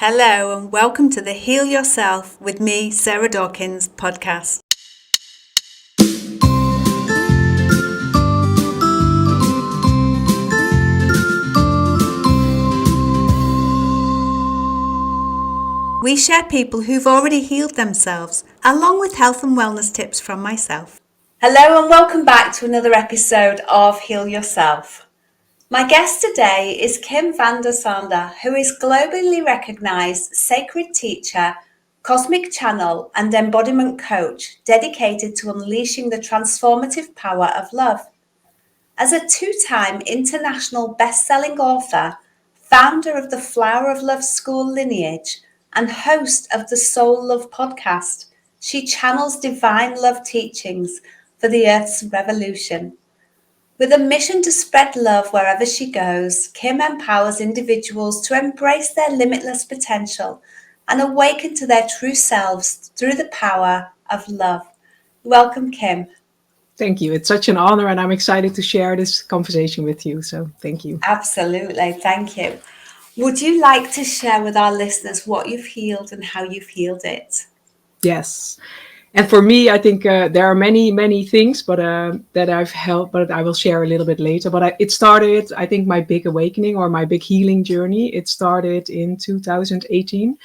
Hello and welcome to the Heal Yourself with me, Sarah Dawkins podcast. We share people who've already healed themselves, along with health and wellness tips from myself. Hello and welcome back to another episode of Heal Yourself. My guest today is Kim van der Sande, who is globally recognized sacred teacher, cosmic channel, and embodiment coach dedicated to unleashing the transformative power of love. As a two-time international best-selling author, founder of the Flower of Love School Lineage, and host of the Soul Love podcast, she channels divine love teachings for the Earth's revolution. With a mission to spread love wherever she goes, Kim empowers individuals to embrace their limitless potential and awaken to their true selves through the power of love. Welcome, Kim. Thank you. It's such an honor, and I'm excited to share this conversation with you. So thank you. Absolutely. Thank you. Would you like to share with our listeners what you've healed and how you've healed it? Yes. And for me, I think there are many things, but that I've helped, but I will share a little bit later. But it started, I think, my big awakening or my big healing journey. It started in 2018,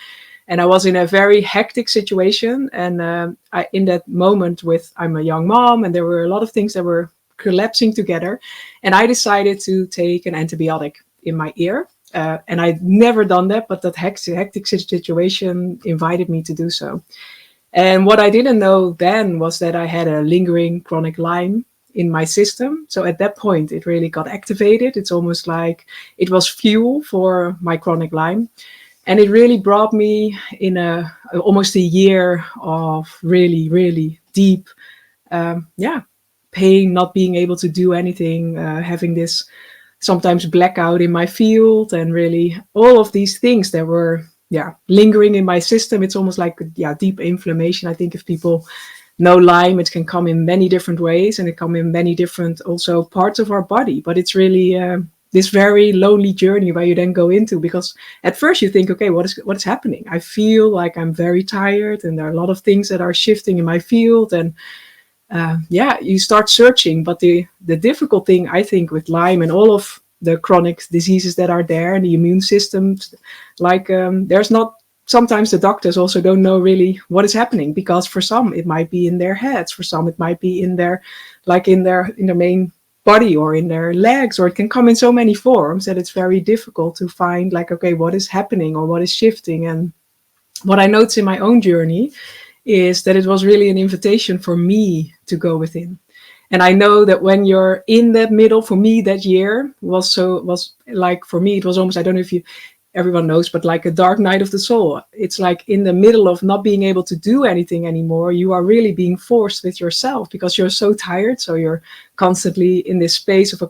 and I was in a very hectic situation. And in that moment, I'm a young mom, and there were a lot of things that were collapsing together, and I decided to take an antibiotic in my ear. And I'd never done that, but that hectic situation invited me to do so. And what I didn't know then was that I had a lingering chronic Lyme in my system. So at that point, it really got activated. It's almost like it was fuel for my chronic Lyme. And it really brought me in almost a year of really deep, pain, not being able to do anything, having this sometimes blackout in my field, and really all of these things that were lingering in my system. It's almost like deep inflammation. I think if people know Lyme, it can come in many different ways, and it come in many different also parts of our body. But it's really this very lonely journey where you then go into, because at first you think, okay, what is happening? I feel like I'm very tired, and there are a lot of things that are shifting in my field, and you start searching. But the difficult thing, I think, with Lyme and all of the chronic diseases that are there, and the immune system, there's not, sometimes the doctors also don't know really what is happening, because for some it might be in their heads, for some it might be in their main body or in their legs, or it can come in so many forms that it's very difficult to find what is happening or what is shifting. And what I noticed in my own journey is that it was really an invitation for me to go within. And I know that when you're in that middle, for me, that year was like, for me, it was almost, I don't know if everyone knows, but like a dark night of the soul. It's like in the middle of not being able to do anything anymore, you are really being forced with yourself because you're so tired. So you're constantly in this space of,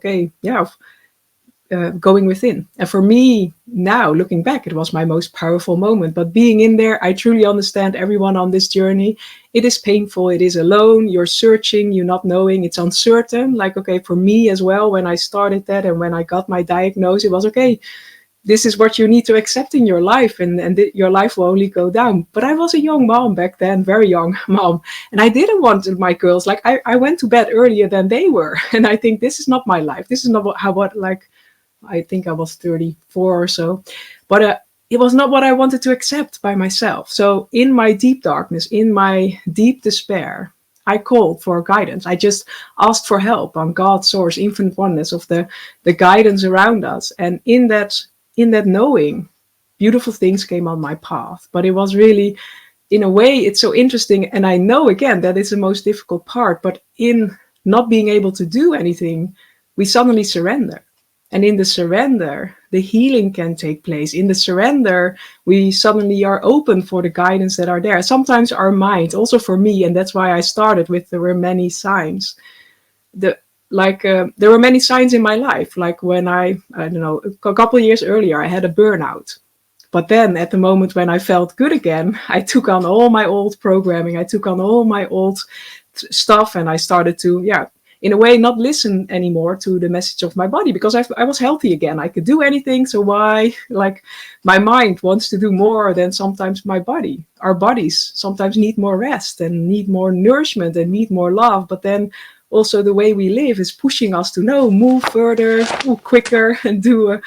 going within. And for me now, looking back, it was my most powerful moment. But being in there, I truly understand everyone on this journey. It is painful. It is alone. You're searching. You're not knowing. It's uncertain. For me as well, when I started that and when I got my diagnosis, it was this is what you need to accept in your life, and your life will only go down. But I was a young mom back then, very young mom, and I didn't want my girls, I went to bed earlier than they were. And I think this is not my life. This is not I think I was 34 or so, but it was not what I wanted to accept by myself. So in my deep darkness, in my deep despair, I called for guidance. I just asked for help on God's source, infinite oneness of the guidance around us. And in that knowing, beautiful things came on my path. But it was really, in a way, it's so interesting. And I know, again, that is the most difficult part. But in not being able to do anything, we suddenly surrender. And in the surrender, the healing can take place. In the surrender, we suddenly are open for the guidance that are there. Sometimes our mind, also for me, and that's why I started with there were many signs. There were many signs in my life. Like when I don't know, a couple of years earlier, I had a burnout. But then at the moment when I felt good again, I took on all my old programming. I took on all my old stuff, and I started to, in a way, not listen anymore to the message of my body, because I was healthy again. I could do anything. So why, like, my mind wants to do more than sometimes my body. Our bodies sometimes need more rest and need more nourishment and need more love. But then also the way we live is pushing us to move further, move quicker, and do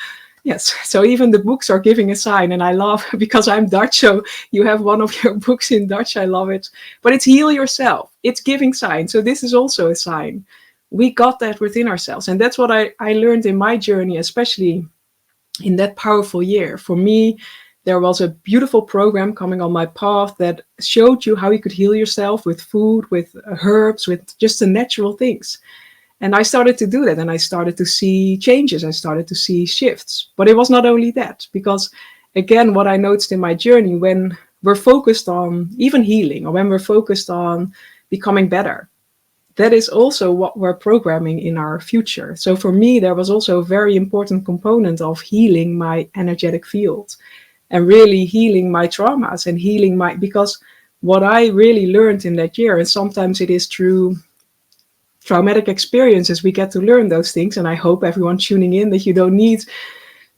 yes. So even the books are giving a sign, and I love, because I'm Dutch, so you have one of your books in Dutch. I love it. But it's heal yourself. It's giving sign. So this is also a sign. We got that within ourselves. And that's what I learned in my journey, especially in that powerful year. For me, there was a beautiful program coming on my path that showed you how you could heal yourself with food, with herbs, with just the natural things. And I started to do that, and I started to see changes. I started to see shifts. But it was not only that, because again, what I noticed in my journey, when we're focused on even healing, or when we're focused on becoming better, that is also what we're programming in our future. So for me, there was also a very important component of healing my energetic field and really healing my traumas and healing because what I really learned in that year, and sometimes it is through traumatic experiences, we get to learn those things. And I hope everyone tuning in that you don't need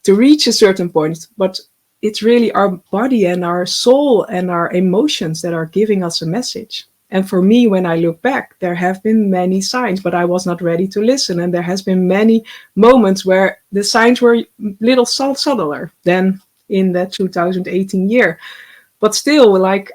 to reach a certain point, but it's really our body and our soul and our emotions that are giving us a message. And for me, when I look back, there have been many signs, but I was not ready to listen. And there has been many moments where the signs were little subtler than in that 2018 year. But still, like,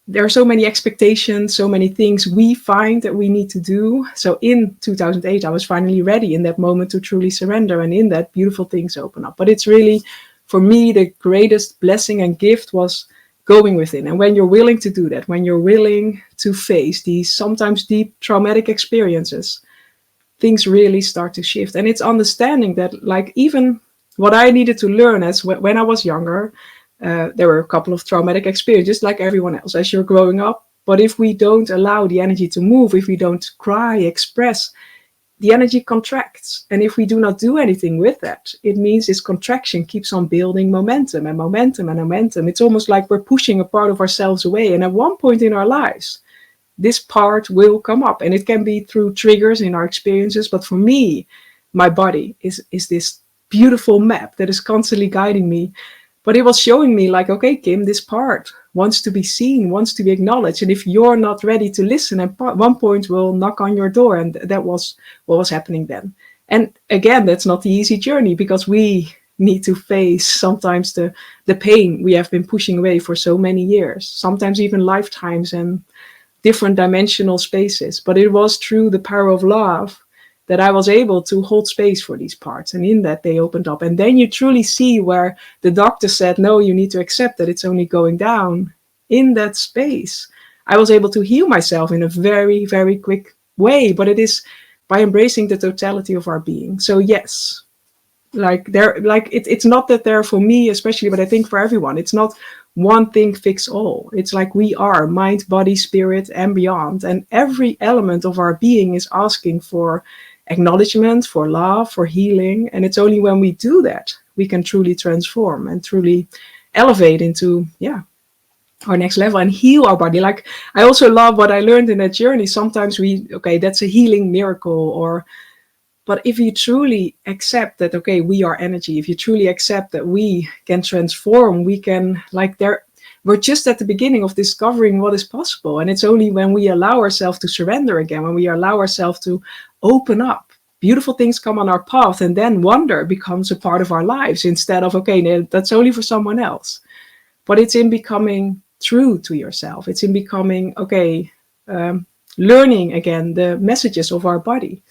there are so many expectations, so many things we find that we need to do. So in 2008, I was finally ready in that moment to truly surrender. And in that, beautiful things open up. But it's really, for me, the greatest blessing and gift was going within. And when you're willing to do that, when you're willing to face these sometimes deep traumatic experiences, things really start to shift. And it's understanding that, like, even what I needed to learn as when I was younger, there were a couple of traumatic experiences like everyone else as you're growing up. But if we don't allow the energy to move, if we don't cry, express, the energy contracts. And if we do not do anything with that, it means this contraction keeps on building momentum and momentum and momentum. It's almost like we're pushing a part of ourselves away. And at one point in our lives, this part will come up. And it can be through triggers in our experiences. But for me, my body is this beautiful map that is constantly guiding me. But it was showing me, like, okay, Kim, this part wants to be seen, wants to be acknowledged. And if you're not ready to listen, at one point will knock on your door. And that was what was happening then. And again, that's not the easy journey, because we need to face sometimes the pain we have been pushing away for so many years, sometimes even lifetimes and different dimensional spaces. But it was through the power of love that I was able to hold space for these parts. And in that, they opened up. And then you truly see where the doctor said, no, you need to accept that it's only going down. In that space, I was able to heal myself in a very, very quick way. But it is by embracing the totality of our being. So yes, it's not that they're for me especially, but I think for everyone, it's not one thing fits all. It's like we are mind, body, spirit, and beyond. And every element of our being is asking for acknowledgement, for love, for healing. And it's only when we do that we can truly transform and truly elevate into our next level and heal our body. Like, I also love what I learned in that journey. Sometimes that's a healing miracle, but if you truly accept that, okay, we are energy, if you truly accept that we can transform, we can, we're just at the beginning of discovering what is possible. And it's only when we allow ourselves to surrender again, when we allow ourselves to open up, beautiful things come on our path, and then wonder becomes a part of our lives instead of, okay, no, that's only for someone else. But it's in becoming true to yourself. It's in becoming, learning again the messages of our body.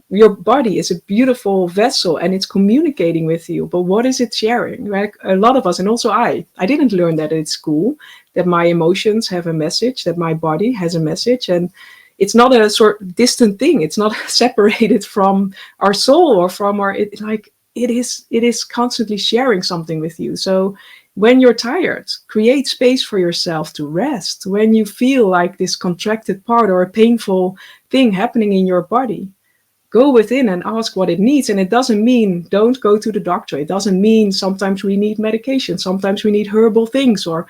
Your body is a beautiful vessel and it's communicating with you, but what is it sharing? Like, a lot of us, and also I didn't learn that at school, that my emotions have a message, that my body has a message, and it's not a sort of distant thing. It's not separated from our soul or from it is constantly sharing something with you. So when you're tired, create space for yourself to rest. When you feel like this contracted part or a painful thing happening in your body, go within and ask what it needs. And it doesn't mean don't go to the doctor. It doesn't mean sometimes we need medication. Sometimes we need herbal things, or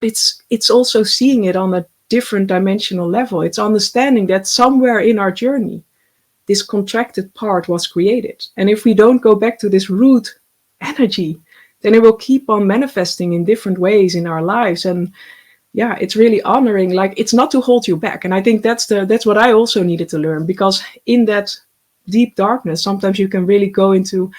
it's also seeing it on a different dimensional level. It's understanding that somewhere in our journey, this contracted part was created. And if we don't go back to this root energy, then it will keep on manifesting in different ways in our lives. And yeah, it's really honoring, like, it's not to hold you back. And I think that's what I also needed to learn, because in that deep darkness, sometimes you can really go into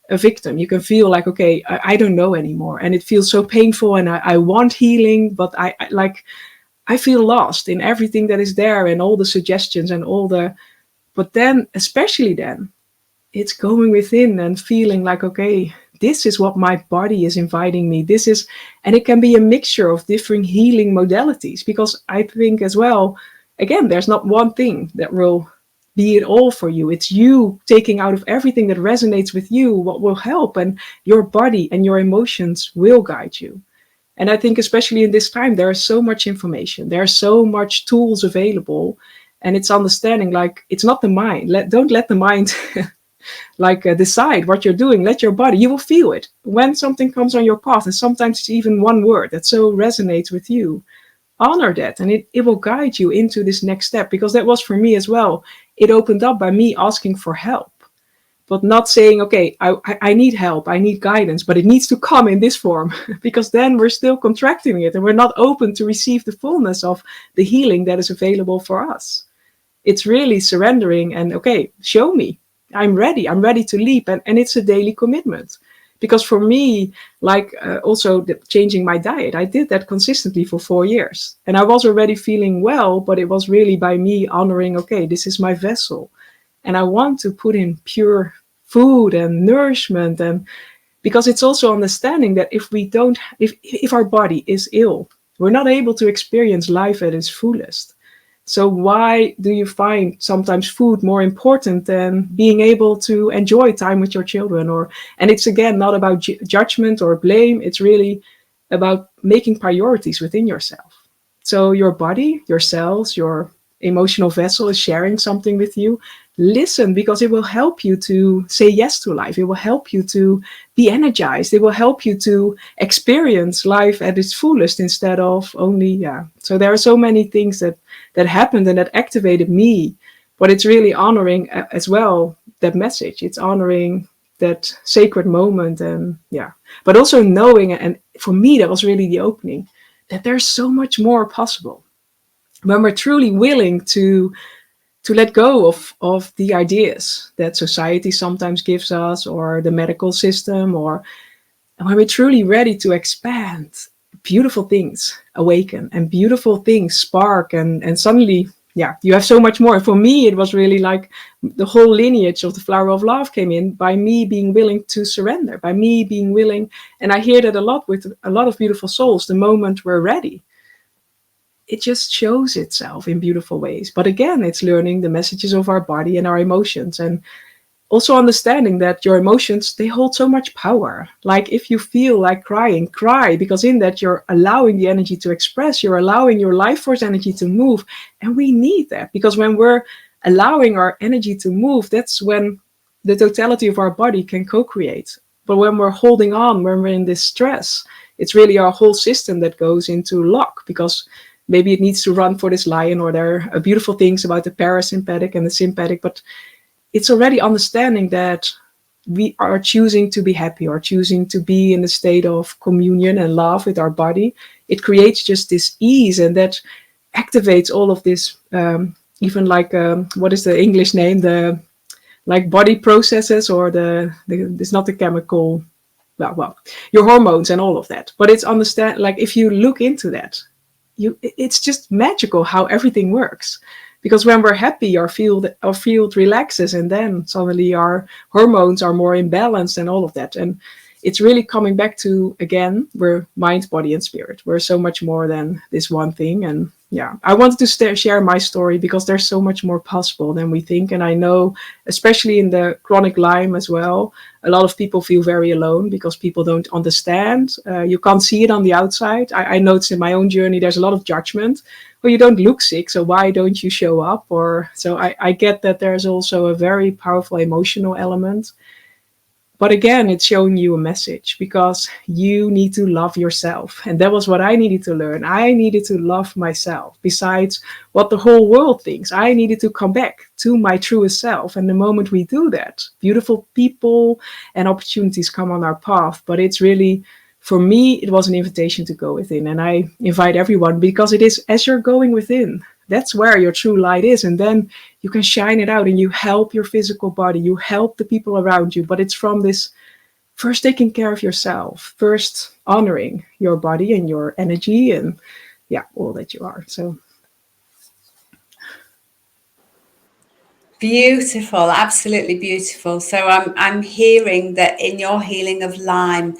a victim. You can feel like, okay, I don't know anymore. And it feels so painful, and I want healing, but I feel lost in everything that is there and all the suggestions and all the, but then, especially then, it's going within and feeling like, okay, this is what my body is inviting me. This is, and it can be a mixture of different healing modalities, because I think as well, again, there's not one thing that will be it all for you. It's you taking out of everything that resonates with you what will help, and your body and your emotions will guide you. And I think especially in this time, there is so much information. There are so much tools available. And it's understanding, like, it's not the mind. Don't let the mind decide what you're doing. Let your body, you will feel it. When something comes on your path, and sometimes it's even one word that so resonates with you, honor that. And it will guide you into this next step. Because that was for me as well. It opened up by me asking for help. But not saying, okay, I need help, I need guidance, but it needs to come in this form, because then we're still contracting it and we're not open to receive the fullness of the healing that is available for us. It's really surrendering and, okay, show me, I'm ready to leap. And it's a daily commitment. Because for me, also changing my diet, I did that consistently for 4 years. And I was already feeling well, but it was really by me honoring, okay, this is my vessel. And I want to put in pure food and nourishment. And because it's also understanding that if our body is ill, we're not able to experience life at its fullest. So why do you find sometimes food more important than being able to enjoy time with your children? And it's again not about judgment or blame. It's really about making priorities within yourself. So your body, your cells, your emotional vessel is sharing something with you. Listen, because it will help you to say yes to life. It will help you to be energized. It will help you to experience life at its fullest instead of only, So there are so many things that happened and that activated me, but it's really honoring as well that message. It's honoring that sacred moment, and but also knowing, and for me that was really the opening, that there's so much more possible when we're truly willing to let go of the ideas that society sometimes gives us, or the medical system, or when we're truly ready to expand, beautiful things awaken and beautiful things spark, and suddenly, you have so much more. For me, it was really like the whole lineage of the flower of love came in by me being willing to surrender, by me being willing. And I hear that a lot with a lot of beautiful souls. The moment we're ready, it just shows itself in beautiful ways. But again, it's learning the messages of our body and our emotions, and also understanding that your emotions, they hold so much power. Like if you feel like crying, cry, because in that you're allowing the energy to express, you're allowing your life force energy to move. And we need that, because when we're allowing our energy to move, that's when the totality of our body can co-create. But when we're holding on, when we're in this stress, it's really our whole system that goes into lock, because maybe it needs to run for this lion, or there are beautiful things about the parasympathetic and the sympathetic, but it's already understanding that we are choosing to be happy, or choosing to be in a state of communion and love with our body. It creates just this ease, and that activates all of this, even what is the English name? The body processes, or it's not the chemical, well, your hormones and all of that. But it's understand, if you look into that, it's just magical how everything works. Because when we're happy, our field relaxes, and then suddenly our hormones are more imbalanced and all of that. And it's really coming back to, again, we're mind, body, and spirit. We're so much more than this one thing. And I wanted to share my story, because there's so much more possible than we think. And I know, especially in the chronic Lyme as well, a lot of people feel very alone, because people don't understand. You can't see it on the outside. I noticed in my own journey, there's a lot of judgment. Well, you don't look sick, so why don't you show up? So I get that there's also a very powerful emotional element. But again, it's showing you a message because you need to love yourself. And that was what I needed to learn. I needed to love myself. Besides what the whole world thinks, I needed to come back to my truest self. And the moment we do that, beautiful people and opportunities come on our path. But it's really, for me, it was an invitation to go within. And I invite everyone, because it is as you're going within, that's where your true light is. And then you can shine it out and you help your physical body, you help the people around you. But it's from this first taking care of yourself, first honoring your body and your energy and all that you are. So beautiful, absolutely beautiful. So I'm hearing that in your healing of Lyme,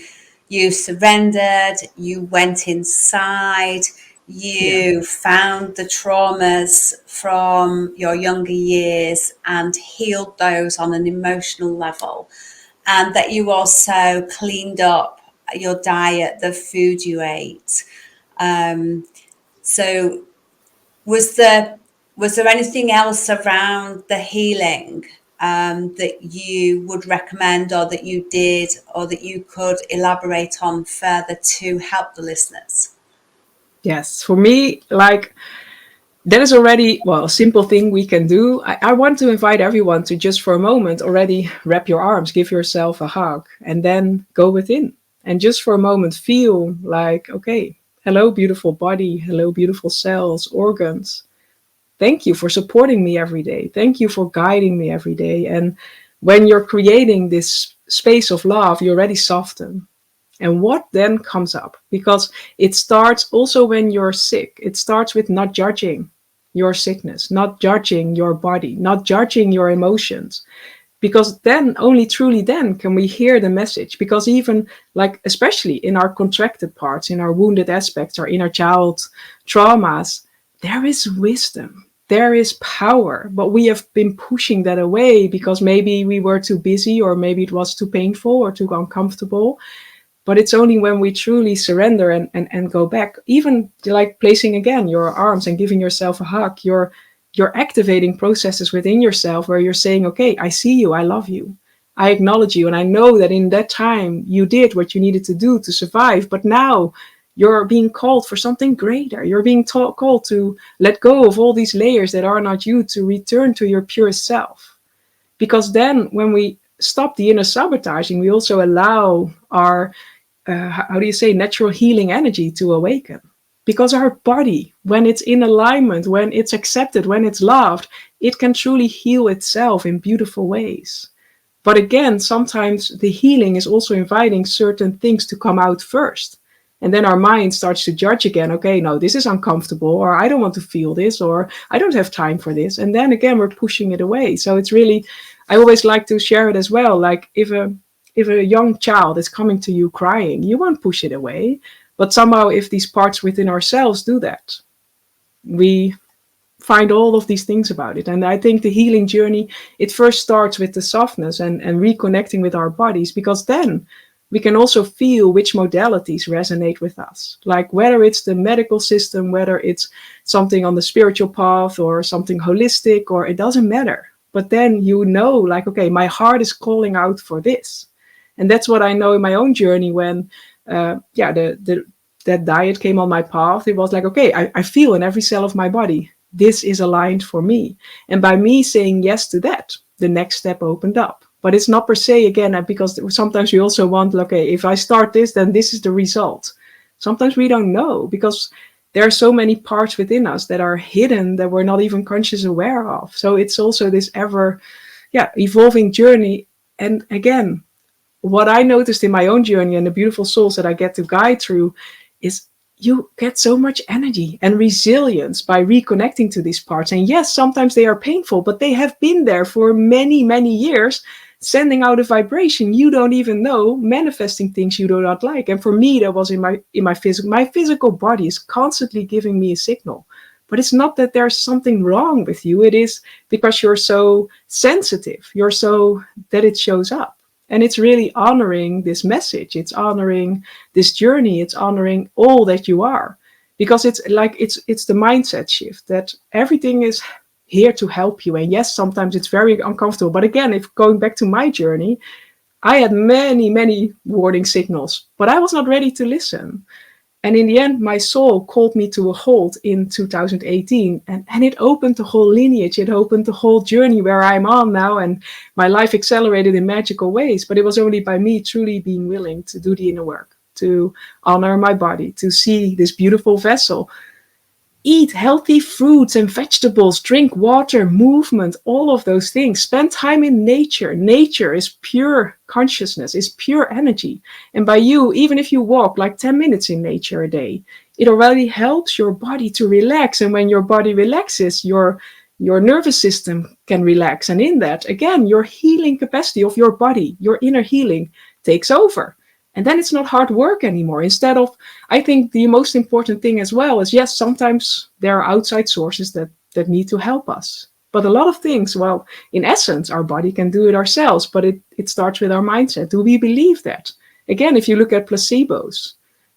you surrendered, you went inside, you found the traumas from your younger years and healed those on an emotional level, and that you also cleaned up your diet, the food you ate. So was there anything else around the healing that you would recommend, or that you did, or that you could elaborate on further to help the listeners? yes, for me, like, that is already, well, a simple thing we can do. I want to invite everyone to just for a moment already wrap your arms, give yourself a hug, and then go within. And just for a moment, feel like, okay, hello, beautiful body. Hello, beautiful cells, organs. Thank you for supporting me every day. Thank you for guiding me every day. And when you're creating this space of love, you already soften. And what then comes up? Because it starts also when you're sick. It starts with not judging your sickness, not judging your body, not judging your emotions. Because then, only truly then, can we hear the message. Because even, like, especially in our contracted parts, in our wounded aspects, our inner child traumas, there is wisdom. There is power, but we have been pushing that away because maybe we were too busy, or maybe it was too painful or too uncomfortable. But it's only when we truly surrender and go back, even like placing again your arms and giving yourself a hug, you're activating processes within yourself where you're saying, okay, I see you, I love you, I acknowledge you, and I know that in that time you did what you needed to do to survive, but now you're being called for something greater. You're being called to let go of all these layers that are not you, to return to your purest self. Because then when we stop the inner sabotaging, we also allow our how do you say, natural healing energy to awaken. Because our body, when it's in alignment, when it's accepted, when it's loved, it can truly heal itself in beautiful ways. But again, sometimes the healing is also inviting certain things to come out first. And then our mind starts to judge again. Okay, no, this is uncomfortable, or I don't want to feel this, or I don't have time for this. And then again, we're pushing it away. So it's really, I always like to share it as well. Like if a young child is coming to you crying, you won't push it away. But somehow, if these parts within ourselves do that, we find all of these things about it. And I think the healing journey, it first starts with the softness and reconnecting with our bodies, because then we can also feel which modalities resonate with us. Like whether it's the medical system, whether it's something on the spiritual path or something holistic, or it doesn't matter. But then you know, like, okay, my heart is calling out for this. And that's what I know in my own journey when, that diet came on my path. It was like, okay, I feel in every cell of my body, this is aligned for me. And by me saying yes to that, the next step opened up. But it's not per se, again, because sometimes we also want, okay, if I start this, then this is the result. Sometimes we don't know, because there are so many parts within us that are hidden that we're not even conscious aware of. So it's also this ever, evolving journey. And again, what I noticed in my own journey and the beautiful souls that I get to guide through is you get so much energy and resilience by reconnecting to these parts. And yes, sometimes they are painful, but they have been there for many, many years, sending out a vibration you don't even know, manifesting things you do not like. And for me, that was in my physical body is constantly giving me a signal. But it's not that there's something wrong with you. It is because you're so sensitive. You're so that it shows up. And it's really honoring this message. It's honoring this journey. It's honoring all that you are. Because it's like, it's the mindset shift that everything is here to help you. And yes, sometimes it's very uncomfortable. But again, if going back to my journey, I had many warning signals, but I was not ready to listen. And in the end, my soul called me to a halt in 2018, and it opened the whole lineage. It opened the whole journey where I'm on now, and my life accelerated in magical ways. But it was only by me truly being willing to do the inner work, to honor my body, to see this beautiful vessel, eat healthy fruits and vegetables, drink water, movement, all of those things. Spend time in nature. Nature is pure consciousness, is pure energy. And by you, even if you walk like 10 minutes in nature a day, it already helps your body to relax. And when your body relaxes, your nervous system can relax. And in that, again, your healing capacity of your body, your inner healing takes over. And then it's not hard work anymore. Instead of, I think the most important thing as well is, yes, sometimes there are outside sources that need to help us. But a lot of things, well, in essence, our body can do it ourselves, but it starts with our mindset. Do we believe that? Again, if you look at placebos,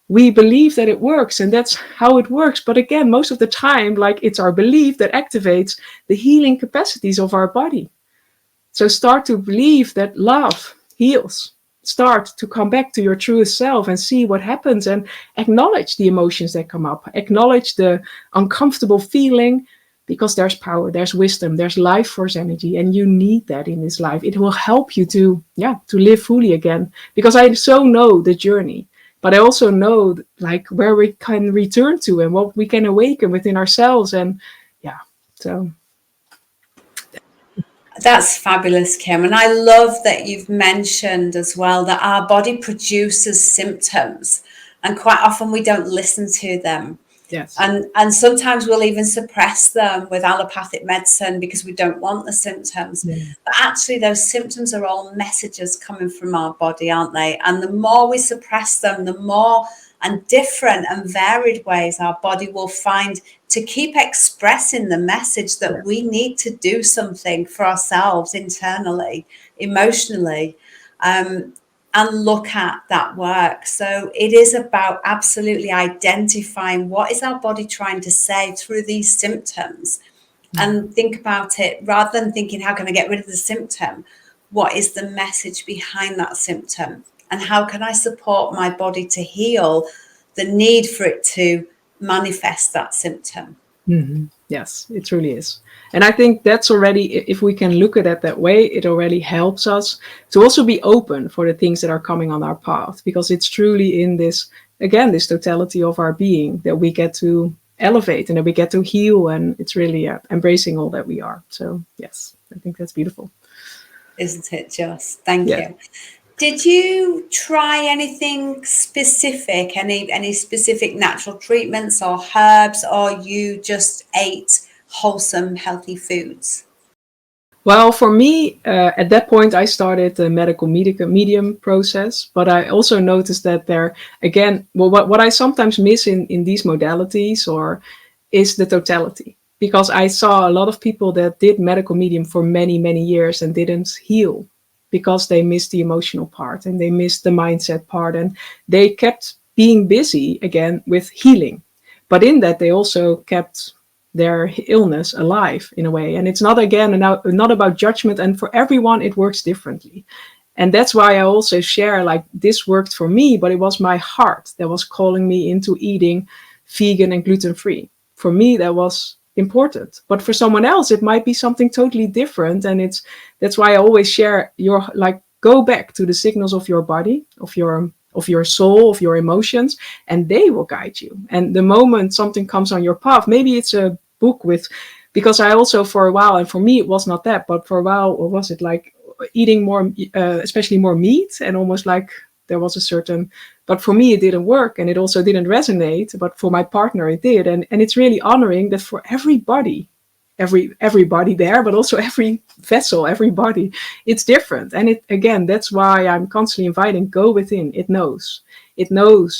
we believe that it works, and that's how it works. But again, most of the time, like, it's our belief that activates the healing capacities of our body. So start to believe that love heals. Start to come back to your truest self and see what happens, and acknowledge the emotions that come up. Acknowledge the uncomfortable feeling, because there's power, there's wisdom, there's life force energy, and you need that in this life. It will help you to live fully again. Because I so know the journey, but I also know like where we can return to and what we can awaken within ourselves. And so That's fabulous, Kim. And I love that you've mentioned as well that our body produces symptoms, and quite often we don't listen to them. yes. And sometimes we'll even suppress them with allopathic medicine because we don't want the symptoms. Yeah. But actually, those symptoms are all messages coming from our body, aren't they? And the more we suppress them, the more and different and varied ways our body will find to keep expressing the message that we need to do something for ourselves internally, emotionally. And look at that work. So it is about absolutely identifying what is our body trying to say through these symptoms, and think about it rather than thinking, how can I get rid of the symptom? What is the message behind that symptom? And how can I support my body to heal the need for it to manifest that symptom? Mm-hmm. Yes, it truly is. And I think that's already, if we can look at it that way, it already helps us to also be open for the things that are coming on our path, because it's truly in this, again, this totality of our being that we get to elevate and that we get to heal. And it's really embracing all that we are. So yes, I think that's beautiful. Isn't it just? Thank Yeah. you. Did you try anything specific, any specific natural treatments or herbs, or you just ate wholesome, healthy foods? Well, for me, at that point, I started the medical medium process, but I also noticed that there, again, well, what I sometimes miss in these modalities or is the totality. Because I saw a lot of people that did medical medium for many years and didn't heal because they missed the emotional part and they missed the mindset part, and they kept being busy again with healing. But in that, they also kept their illness alive in a way. And it's not, again, not about judgment. And for everyone, it works differently. And that's why I also share, like, this worked for me, but it was my heart that was calling me into eating vegan and gluten-free. For me, that was important. But for someone else, it might be something totally different. And that's why I always share go back to the signals of your body, of your soul, of your emotions, and they will guide you. And the moment something comes on your path, maybe it's a book because I also, for a while, and for me it was not that, but for a while, or was it like eating more, especially more meat, and almost like there was a certain, but for me it didn't work and it also didn't resonate, but for my partner it did. And it's really honoring that for everybody, everybody there, but also every vessel, every body, it's different. And it, again, that's why I'm constantly inviting, go within. It knows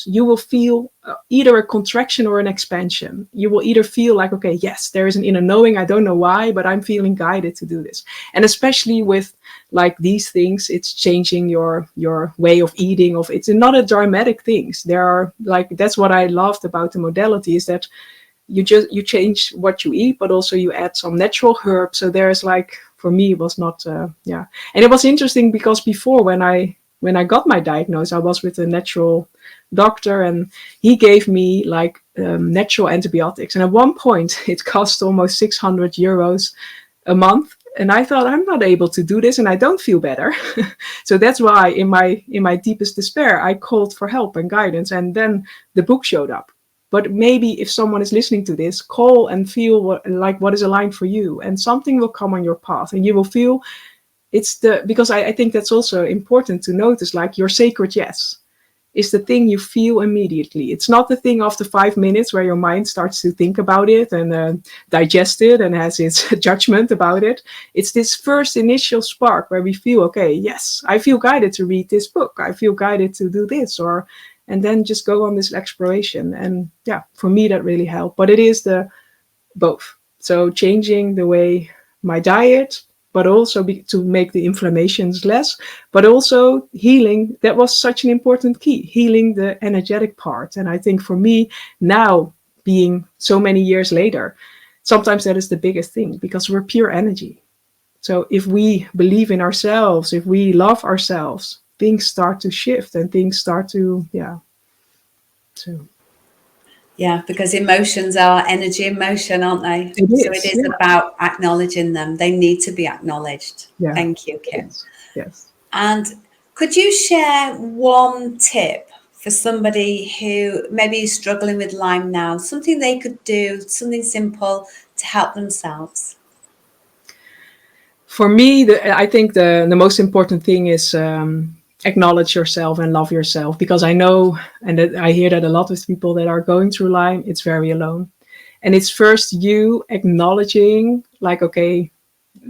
you will feel either a contraction or an expansion. You will either feel like, okay, yes, there is an inner knowing, I don't know why, but I'm feeling guided to do this. And especially with like these things, it's changing your way of eating. It's not a dramatic things. There are, like, that's what I loved about the modality, is that you change what you eat, but also you add some natural herbs. So there's like for me, it was not, yeah. And it was interesting because before, when I got my diagnosis, I was with a natural doctor, and he gave me like natural antibiotics. And at one point, it cost almost 600 euros a month. And I thought, I'm not able to do this, and I don't feel better. So that's why, in my deepest despair, I called for help and guidance, and then the book showed up. But maybe if someone is listening to this, call and feel what is aligned for you, and something will come on your path, and you will feel because I think that's also important to notice, like your sacred yes is the thing you feel immediately. It's not the thing after 5 minutes where your mind starts to think about it and digest it and has its judgment about it. It's this first initial spark where we feel, okay, yes, I feel guided to read this book. I feel guided to do this, and then just go on this exploration. And yeah, for me, that really helped. But it is the both. So changing the way my diet, but also to make the inflammations less, but also healing. That was such an important key, healing the energetic part. And I think for me now, being so many years later, sometimes that is the biggest thing, because we're pure energy. So if we believe in ourselves, if we love ourselves, things start to shift and things start to, so. Yeah, because emotions are energy in motion, aren't they? It So it is, is yeah. about acknowledging them. They need to be acknowledged. Yeah. Thank you, Kim. Yes. And could you share one tip for somebody who maybe is struggling with Lyme now, something they could do, something simple to help themselves? For me, I think the most important thing is acknowledge yourself and love yourself, because I know, and I hear that a lot with people that are going through Lyme, it's very alone. And it's first you acknowledging, like, okay,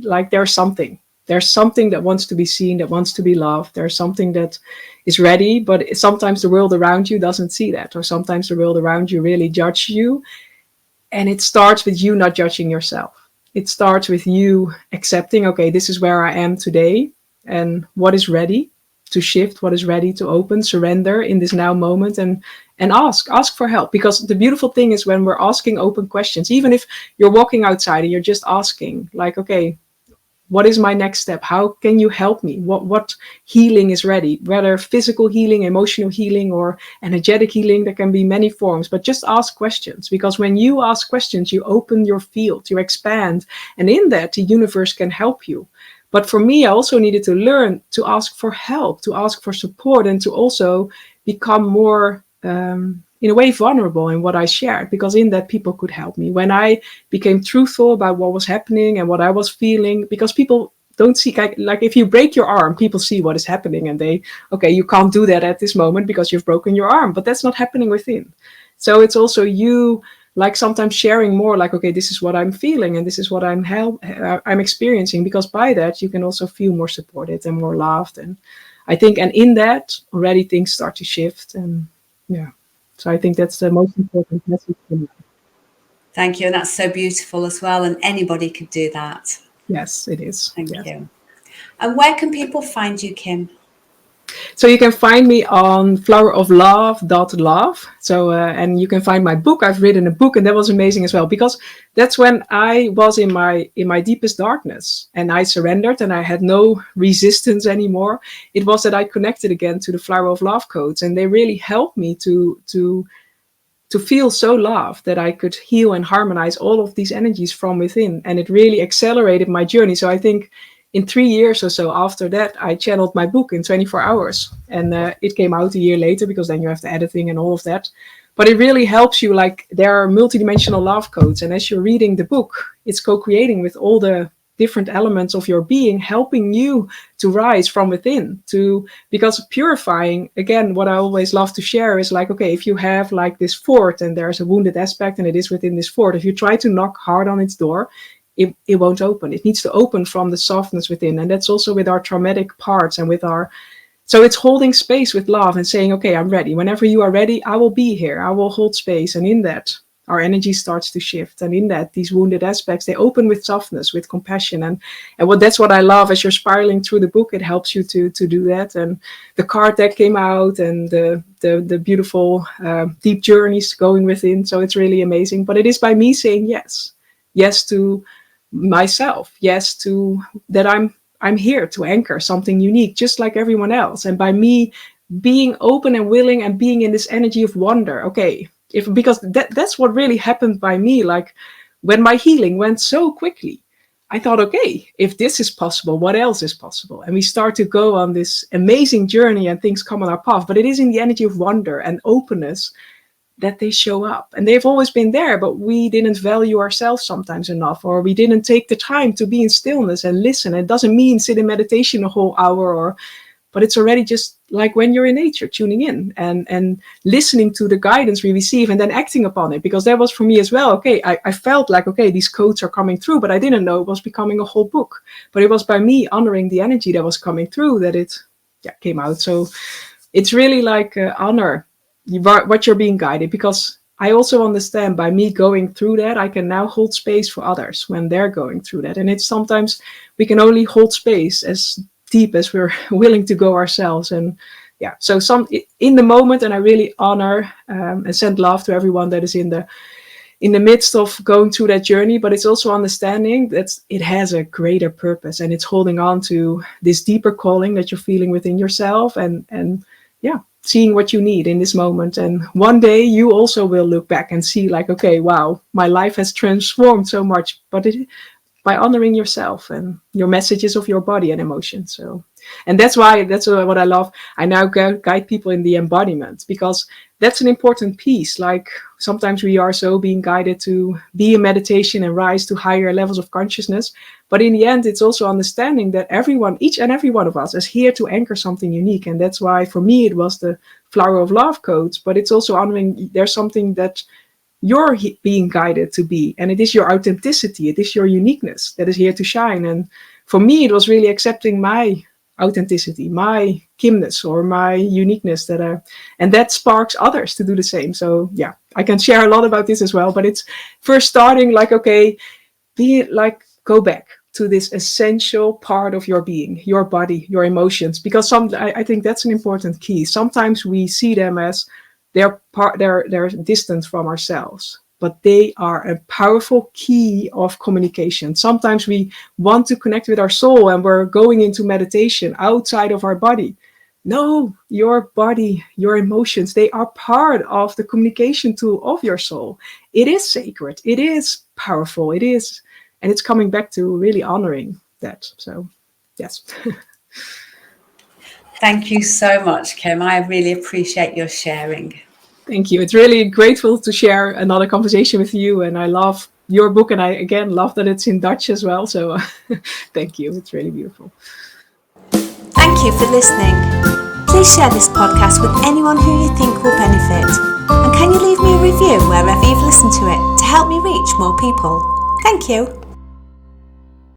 like there's something that wants to be seen, that wants to be loved. There's something that is ready, but sometimes the world around you doesn't see that, or sometimes the world around you really judge you. And it starts with you not judging yourself. It starts with you accepting, okay, this is where I am today, and what is ready to shift, what is ready to open, surrender in this now moment, and ask for help. Because the beautiful thing is, when we're asking open questions, even if you're walking outside and you're just asking, like, okay, what is my next step? How can you help me? What healing is ready? Whether physical healing, emotional healing, or energetic healing, there can be many forms, but just ask questions. Because when you ask questions, you open your field, you expand, and in that, the universe can help you. But for me, I also needed to learn to ask for help, to ask for support, and to also become more, in a way, vulnerable in what I shared, because in that, people could help me. When I became truthful about what was happening and what I was feeling, because people don't see, like if you break your arm, people see what is happening, and okay, you can't do that at this moment because you've broken your arm, but that's not happening within. So it's also you, like, sometimes sharing more, like, okay, this is what I'm feeling and this is what I'm experiencing, because by that you can also feel more supported and more loved. And I think, and in that already things start to shift. And yeah, so I think that's the most important message for me. Thank you. And that's so beautiful as well. And anybody could do that. Yes, it is. Thank Yes. you. And where can people find you, Kim? So you can find me on floweroflove.love. So, and you can find my book. I've written a book, and that was amazing as well, because that's when I was in my deepest darkness, and I surrendered and I had no resistance anymore. It was that I connected again to the Flower of Love codes, and they really helped me to feel so loved that I could heal and harmonize all of these energies from within. And it really accelerated my journey. So I think in 3 years or so after that, I channeled my book in 24 hours. And it came out a year later, because then you have the editing and all of that. But it really helps you, like, there are multidimensional love codes. And as you're reading the book, it's co-creating with all the different elements of your being, helping you to rise from within, because purifying, again, what I always love to share is, like, okay, if you have like this fort and there's a wounded aspect and it is within this fort, if you try to knock hard on its door, it won't open. It needs to open from the softness within. And that's also with our traumatic parts and with so it's holding space with love and saying, okay, I'm ready. Whenever you are ready, I will be here. I will hold space. And in that, our energy starts to shift. And in that, these wounded aspects, they open with softness, with compassion. And that's what I love. As you're spiraling through the book, it helps you to do that. And the card deck came out, and the beautiful deep journeys going within. So it's really amazing. But it is by me saying yes. Yes to myself. Yes, to that I'm here to anchor something unique, just like everyone else. And by me being open and willing and being in this energy of wonder, okay, if because that's what really happened by me. Like when my healing went so quickly, I thought, okay, if this is possible, what else is possible? And we start to go on this amazing journey and things come on our path. But it is in the energy of wonder and openness that they show up. And they've always been there, but we didn't value ourselves sometimes enough, or we didn't take the time to be in stillness and listen. It doesn't mean sit in meditation a whole hour, but it's already just like when you're in nature, tuning in and listening to the guidance we receive and then acting upon it. Because that was for me as well. Okay, I felt like, okay, these codes are coming through, but I didn't know it was becoming a whole book. But it was by me honoring the energy that was coming through that it came out. So it's really like honor what you're being guided, because I also understand by me going through that, I can now hold space for others when they're going through that. And it's sometimes we can only hold space as deep as we're willing to go ourselves. And so in the moment, and I really honor and send love to everyone that is in the midst of going through that journey. But it's also understanding that it has a greater purpose, and it's holding on to this deeper calling that you're feeling within yourself, and seeing what you need in this moment. And one day you also will look back and see like, okay, wow, my life has transformed so much, but by honoring yourself and your messages of your body and emotions. So, and that's what I love. I now guide people in the embodiment, because that's an important piece. Like sometimes we are so being guided to be in meditation and rise to higher levels of consciousness. But in the end, it's also understanding that each and every one of us is here to anchor something unique. And that's why for me, it was the Flower of Love codes, but it's also honoring there's something that you're being guided to be, and it is your authenticity, it is your uniqueness that is here to shine. And for me, it was really accepting my authenticity, my Kimness, or my uniqueness, and that sparks others to do the same. So I can share a lot about this as well, but it's first starting like, okay, go back to this essential part of your being, your body, your emotions, because I think that's an important key. Sometimes we see them as they're distant from ourselves, but they are a powerful key of communication. Sometimes we want to connect with our soul and we're going into meditation outside of our body. No, your body, your emotions, they are part of the communication tool of your soul. It is sacred, it is powerful, it is, and it's coming back to really honoring that. So yes. Thank you so much, Kim. I really appreciate your sharing. Thank you. It's really grateful to share another conversation with you. And I love your book. And I, again, love that it's in Dutch as well. So thank you. It's really beautiful. Thank you for listening. Please share this podcast with anyone who you think will benefit. And can you leave me a review wherever you've listened to it to help me reach more people? Thank you.